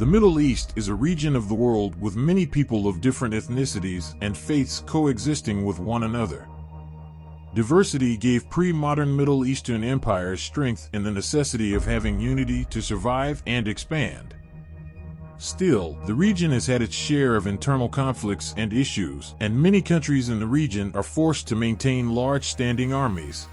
The Middle East is a region of the world with many people of different ethnicities and faiths coexisting with one another. Diversity gave pre-modern Middle Eastern empires strength in the necessity of having unity to survive and expand. Still, the region has had its share of internal conflicts and issues, and many countries in the region are forced to maintain large standing armies.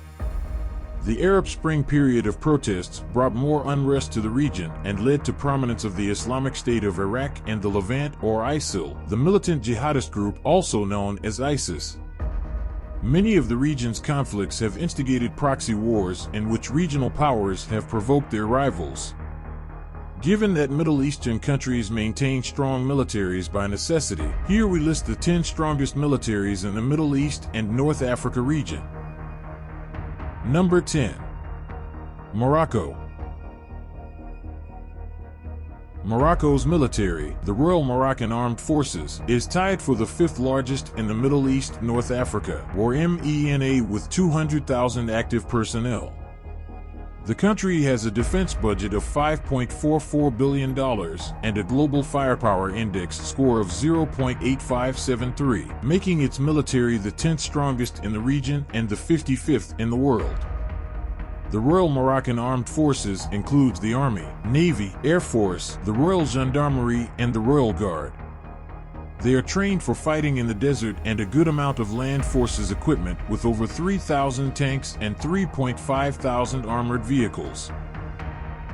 The Arab Spring period of protests brought more unrest to the region and led to prominence of the Islamic State of Iraq and the Levant, or ISIL, the militant jihadist group also known as ISIS. Many of the region's conflicts have instigated proxy wars in which regional powers have provoked their rivals. Given that Middle Eastern countries maintain strong militaries by necessity, here we list the 10 strongest militaries in the Middle East and North Africa region. Number 10. Morocco. Morocco's military, the Royal Moroccan Armed Forces, is tied for the 5th largest in the Middle East, North Africa, or MENA, with 200,000 active personnel. The country has a defense budget of $5.44 billion and a global firepower index score of 0.8573, making its military the 10th strongest in the region and the 55th in the world. The Royal Moroccan Armed Forces includes the Army, Navy, Air Force, the Royal Gendarmerie, and the Royal Guard. They are trained for fighting in the desert and a good amount of land forces equipment with over 3,000 tanks and 3,500 armored vehicles.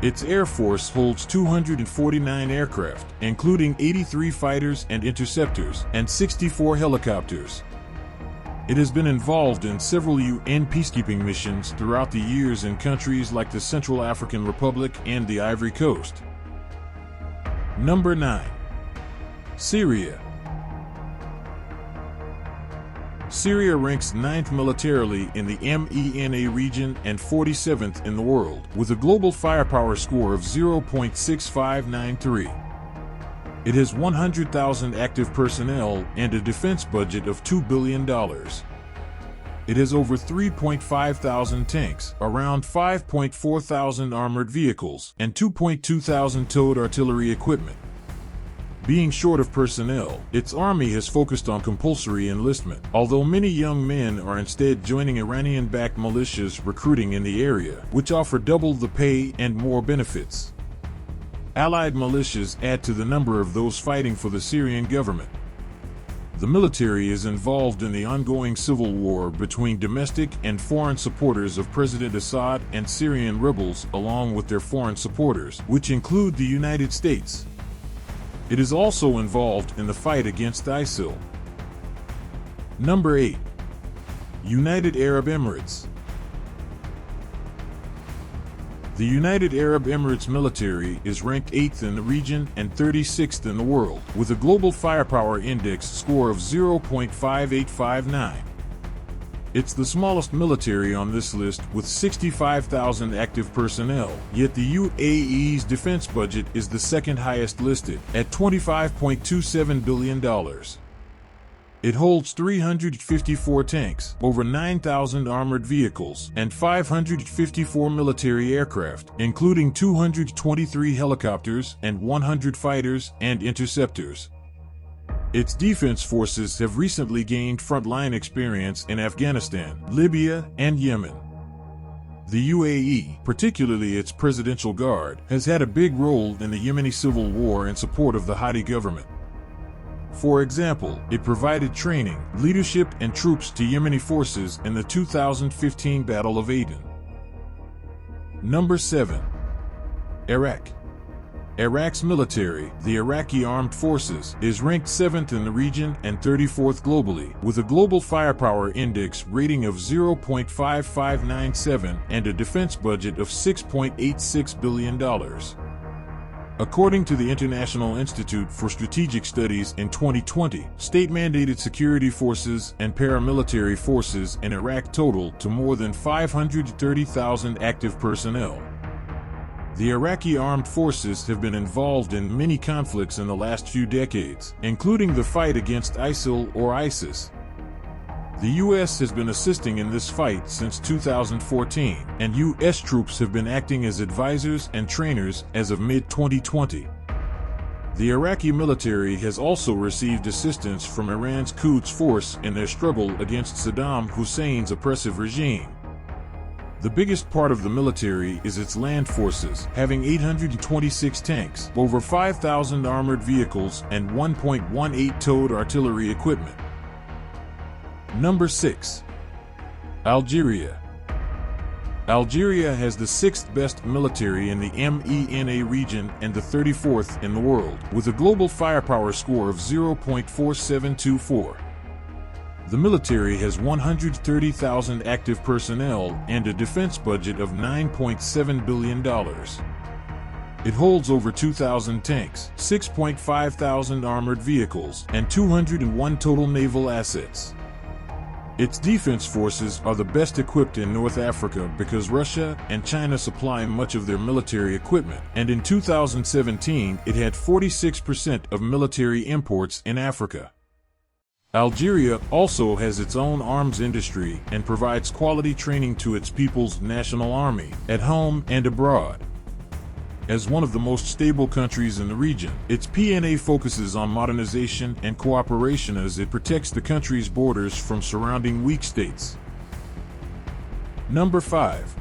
Its Air Force holds 249 aircraft, including 83 fighters and interceptors, and 64 helicopters. It has been involved in several UN peacekeeping missions throughout the years in countries like the Central African Republic and the Ivory Coast. Number 9. Syria. Syria ranks 9th militarily in the MENA region and 47th in the world, with a global firepower score of 0.6593. It has 100,000 active personnel and a defense budget of $2 billion. It has over 3,500 tanks, around 5,400 armored vehicles, and 2,200 towed artillery equipment. Being short of personnel, its army has focused on compulsory enlistment, although many young men are instead joining Iranian-backed militias recruiting in the area, which offer double the pay and more benefits. Allied militias add to the number of those fighting for the Syrian government. The military is involved in the ongoing civil war between domestic and foreign supporters of President Assad and Syrian rebels, along with their foreign supporters, which include the United States. It is also involved in the fight against ISIL. Number 8. United Arab Emirates. The United Arab Emirates military is ranked 8th in the region and 36th in the world, with a global firepower index score of 0.5859. It's the smallest military on this list with 65,000 active personnel, yet the UAE's defense budget is the second highest listed, at $25.27 billion. It holds 354 tanks, over 9,000 armored vehicles, and 554 military aircraft, including 223 helicopters and 100 fighters and interceptors. Its defense forces have recently gained frontline experience in Afghanistan, Libya, and Yemen. The UAE, particularly its Presidential Guard, has had a big role in the Yemeni civil war in support of the Hadi government. For example, it provided training, leadership, and troops to Yemeni forces in the 2015 Battle of Aden. Number 7. Iraq. Iraq's military, the Iraqi Armed Forces, is ranked 7th in the region and 34th globally, with a global firepower index rating of 0.5597 and a defense budget of $6.86 billion. According to the International Institute for Strategic Studies in 2020, state-mandated security forces and paramilitary forces in Iraq total to more than 530,000 active personnel. The Iraqi armed forces have been involved in many conflicts in the last few decades, including the fight against ISIL or ISIS. The U.S. has been assisting in this fight since 2014, and U.S. troops have been acting as advisors and trainers as of mid-2020. The Iraqi military has also received assistance from Iran's Quds Force in their struggle against Saddam Hussein's oppressive regime. The biggest part of the military is its land forces, having 826 tanks, over 5,000 armored vehicles, and 1.18 towed artillery equipment. Number 6. Algeria. Algeria has the 6th best military in the MENA region and the 34th in the world, with a global firepower score of 0.4724. The military has 130,000 active personnel and a defense budget of $9.7 billion. It holds over 2,000 tanks, 6.5 thousand armored vehicles, and 201 total naval assets. Its defense forces are the best equipped in North Africa because Russia and China supply much of their military equipment, and in 2017 it had 46% of military imports in Africa. Algeria also has its own arms industry and provides quality training to its people's national army, at home and abroad. As one of the most stable countries in the region, its PNA focuses on modernization and cooperation as it protects the country's borders from surrounding weak states. Number 5.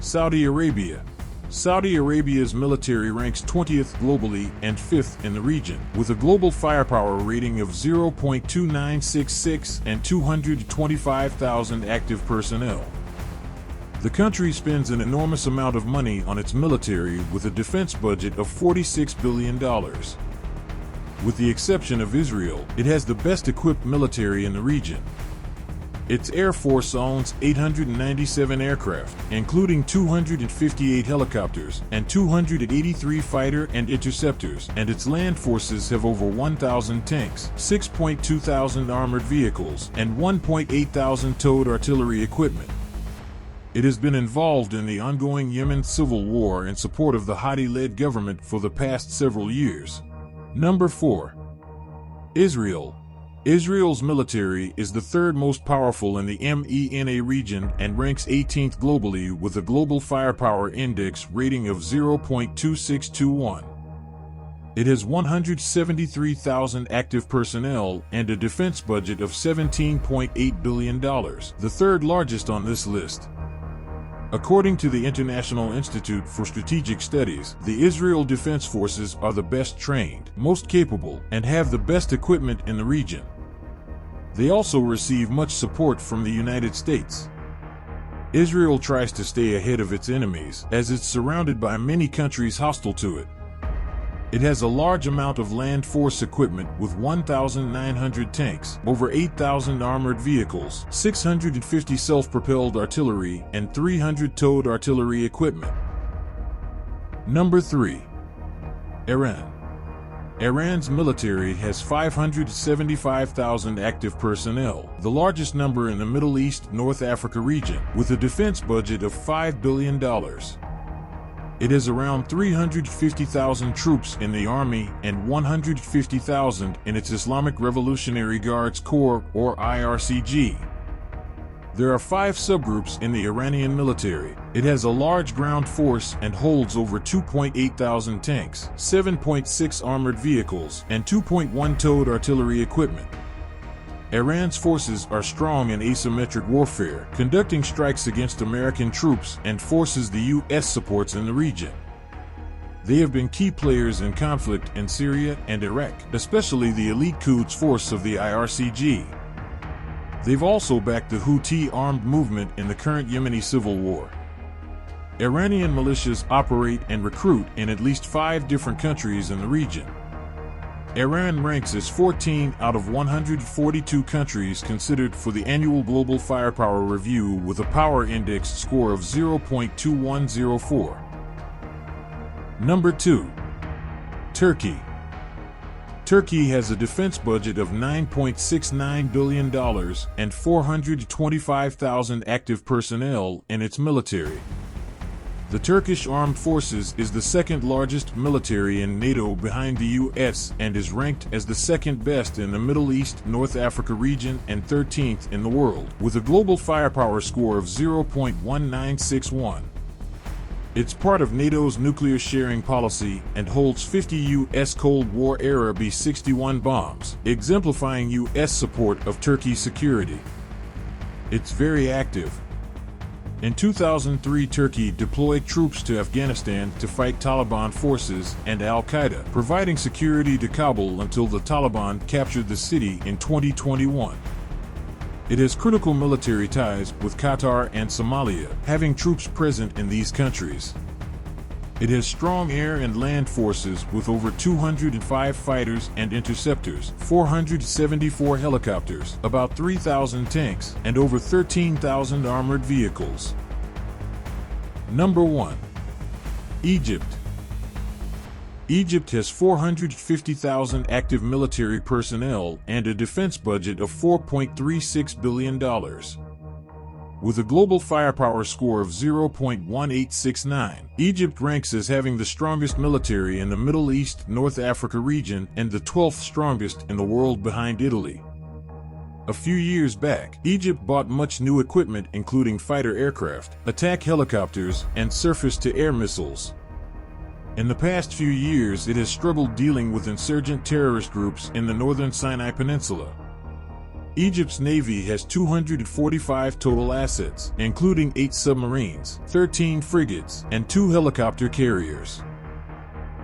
Saudi Arabia. Saudi Arabia's military ranks 20th globally and 5th in the region, with a global firepower rating of 0.2966 and 225,000 active personnel. The country spends an enormous amount of money on its military with a defense budget of $46 billion. With the exception of Israel, it has the best equipped military in the region. Its Air Force owns 897 aircraft, including 258 helicopters and 283 fighter and interceptors, and its land forces have over 1,000 tanks, 6.2 thousand armored vehicles, and 1.8 thousand towed artillery equipment. It has been involved in the ongoing Yemen civil war in support of the Hadi-led government for the past several years. Number 4. Israel. Israel's military is the third most powerful in the MENA region and ranks 18th globally with a global firepower index rating of 0.2621. It has 173,000 active personnel and a defense budget of $17.8 billion, the third largest on this list. According to the International Institute for Strategic Studies, the Israel Defense Forces are the best trained, most capable, and have the best equipment in the region. They also receive much support from the United States. Israel tries to stay ahead of its enemies, as it's surrounded by many countries hostile to it. It has a large amount of land force equipment with 1,900 tanks, over 8,000 armored vehicles, 650 self-propelled artillery, and 300 towed artillery equipment. Number 3. Iran. Iran's military has 575,000 active personnel, the largest number in the Middle East North Africa region, with a defense budget of $5 billion. It has around 350,000 troops in the army and 150,000 in its Islamic Revolutionary Guards Corps, or IRCG. There are 5 subgroups in the Iranian military. It has a large ground force and holds over 2.8 thousand tanks, 7.6 armored vehicles, and 2.1 towed artillery equipment. Iran's forces are strong in asymmetric warfare, conducting strikes against American troops and forces the U.S. supports in the region. They have been key players in conflict in Syria and Iraq, especially the elite Quds Force of the IRCG. They've also backed the Houthi armed movement in the current Yemeni civil war. Iranian militias operate and recruit in at least 5 different countries in the region. Iran ranks as 14 out of 142 countries considered for the annual Global Firepower Review with a power index score of 0.2104. Number 2. Turkey. Turkey has a defense budget of $9.69 billion and 425,000 active personnel in its military. The Turkish Armed Forces is the second largest military in NATO behind the US and is ranked as the second best in the Middle East North Africa region and 13th in the world, with a global firepower score of 0.1961. It's part of NATO's nuclear sharing policy and holds 50 U.S. Cold War-era B-61 bombs, exemplifying U.S. support of Turkey's security. It's very active. In 2003, Turkey deployed troops to Afghanistan to fight Taliban forces and al-Qaeda, providing security to Kabul until the Taliban captured the city in 2021. It has critical military ties with Qatar and Somalia, having troops present in these countries. It has strong air and land forces with over 205 fighters and interceptors, 474 helicopters, about 3,000 tanks, and over 13,000 armored vehicles. Number 1. Egypt. Egypt has 450,000 active military personnel and a defense budget of $4.36 billion. With a global firepower score of 0.1869, Egypt ranks as having the strongest military in the Middle East North Africa region and the 12th strongest in the world behind Italy. A few years back, Egypt bought much new equipment including fighter aircraft, attack helicopters, and surface-to-air missiles. In the past few years, it has struggled dealing with insurgent terrorist groups in the northern Sinai Peninsula. Egypt's navy has 245 total assets, including 8 submarines, 13 frigates, and 2 helicopter carriers.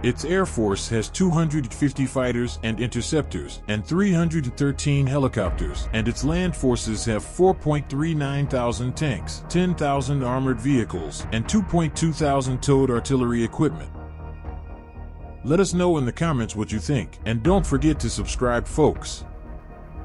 Its air force has 250 fighters and interceptors, and 313 helicopters, and its land forces have 4.39 thousand tanks, 10,000 armored vehicles, and 2.2 thousand towed artillery equipment. Let us know in the comments what you think, and don't forget to subscribe, folks.